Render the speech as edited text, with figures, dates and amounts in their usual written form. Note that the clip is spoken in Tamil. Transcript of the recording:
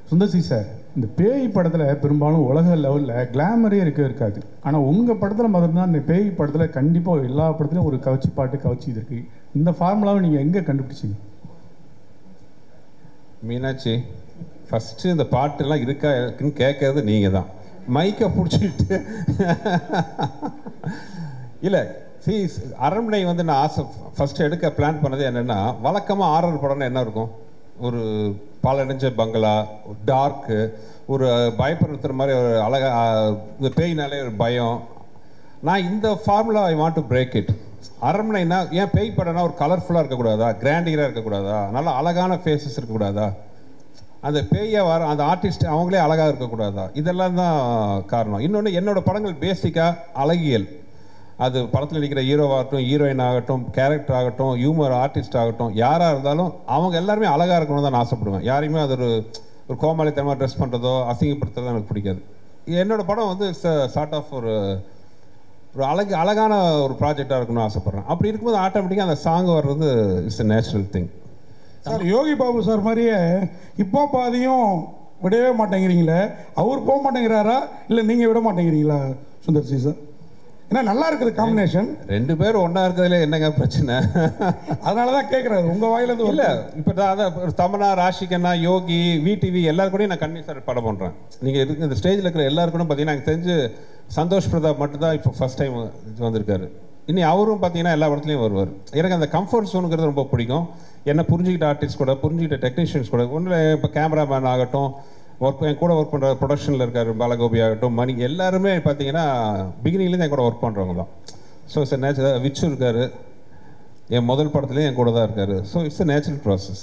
சுந்தர்சி சார், இந்த பேய் படத்தில் பெரும்பாலும் உலக லெவலில் கிளாமரே இருக்காது. ஆனால் உங்கள் படத்தில் மட்டும்தான் இந்த பேய் படத்தில் கண்டிப்பாக எல்லா படத்துலையும் ஒரு கவச்சி பாட்டு கவச்சி இது இருக்குது. இந்த ஃபார்முலாவை நீங்கள் எங்கே கண்டுபிடிச்சிங்க? மீனாட்சி, ஃபஸ்ட்டு இந்த பாட்டெல்லாம் இருக்கா இருக்குன்னு கேட்கறது நீங்கள் தான். மைக்கை பிடிச்சிட்டு இல்லை அரண்மனை வந்து நான் ஆசை ஃபஸ்ட்டு எடுக்க பிளான் பண்ணது என்னென்னா, வழக்கமாக ஆரர் படம்னா என்ன இருக்கும்? ஒரு பாலடைஞ்ச பங்களா, டார்க்கு, ஒரு பயப்படுத்துகிற மாதிரி ஒரு இந்த பேய்னாலே ஒரு பயம். நான் இந்த formula I want to break it. அரண்மனைனா ஏன் பேய் படம்னா ஒரு கலர்ஃபுல்லாக இருக்கக்கூடாதா, கிராண்டியராக இருக்கக்கூடாதா, நல்லா அழகான ஃபேஸஸ் இருக்கக்கூடாதா, அந்த பேயை வர அந்த ஆர்டிஸ்ட் அவங்களே அழகாக இருக்கக்கூடாதா? இதெல்லாம் தான் காரணம். இன்னொன்று, என்னோடய படங்கள் பேசிக்காக அழகியல். அது படத்தில் நடிக்கிற ஹீரோவாகட்டும், ஹீரோயின் ஆகட்டும், கேரக்டர் ஆகட்டும், ஹியூமர் ஆர்டிஸ்ட் ஆகட்டும், யாராக இருந்தாலும் அவங்க எல்லாருமே அழகாக இருக்கணும்னு தான் நான் ஆசைப்படுவேன். யாரையுமே அது ஒரு கோமாளித்தனமாக ட்ரெஸ் பண்ணுறதோ அசிங்கப்படுத்துறதோ எனக்கு பிடிக்காது. என்னோடய படம் வந்து சார்ட் ஆஃப் ஒரு அழகான ஒரு ப்ராஜெக்டாக இருக்கணும்னு ஆசைப்பட்றேன். அப்படி இருக்கும்போது ஆட்டோமேட்டிக்காக அந்த சாங் வர்றது it's a natural thing. Sir, Yogi Babu sir மாதிரியே இப்போ பாதியும் விடவே மாட்டேங்கிறீங்களே, அவர் போக மாட்டேங்கிறாரா இல்லை நீங்கள் விட மாட்டேங்கிறீங்களா சுந்தர்சி சார்? ஏன்னா நல்லா இருக்குது காம்பினேஷன். ரெண்டு பேரும் ஒன்றா இருக்கிறதுல என்னங்க பிரச்சனை? அதனால தான் கேட்குறாரு உங்கள் வாயிலேருந்து. இல்லை, இப்போ தான் அதான் தமனா, ராஷிகண்ணா, யோகி, விடிவி எல்லாரும் கூடயும் நான் கண்டிப்பாக படம் பண்ணுறேன். நீங்கள் இருக்கு இந்த ஸ்டேஜில் இருக்கிற எல்லாரும் கூட பார்த்தீங்கன்னா எனக்கு தெரிஞ்சு சந்தோஷ் பிரதாப் மட்டும்தான் இப்போ ஃபஸ்ட் டைம் வந்திருக்காரு. இனி அவரும் பார்த்தீங்கன்னா எல்லா படத்துலையும் வருவார். எனக்கு அந்த கம்ஃபர்ட் ஜோனுங்கிறது ரொம்ப பிடிக்கும். என்ன புரிஞ்சுக்கிட்ட ஆர்டிஸ்ட் கூட, புரிஞ்சுக்கிட்ட டெக்னீஷியன்ஸ் கூட, ஒன்றில் இப்போ கேமராமேன் ஆகட்டும், என் கூட ஒர்க் பண்ணுற ப்ரொடக்ஷனில் இருக்கார் பாலகோபி ஆகட்டும், மணி, எல்லாருமே பார்த்தீங்கன்னா பிகினிங்லேருந்து என் கூட ஒர்க் பண்ணுறவங்க தான். So it's natural. விச்சு இருக்கார், என் முதல் படத்துலேயும் என் கூட தான் இருக்கார். So it's a natural process.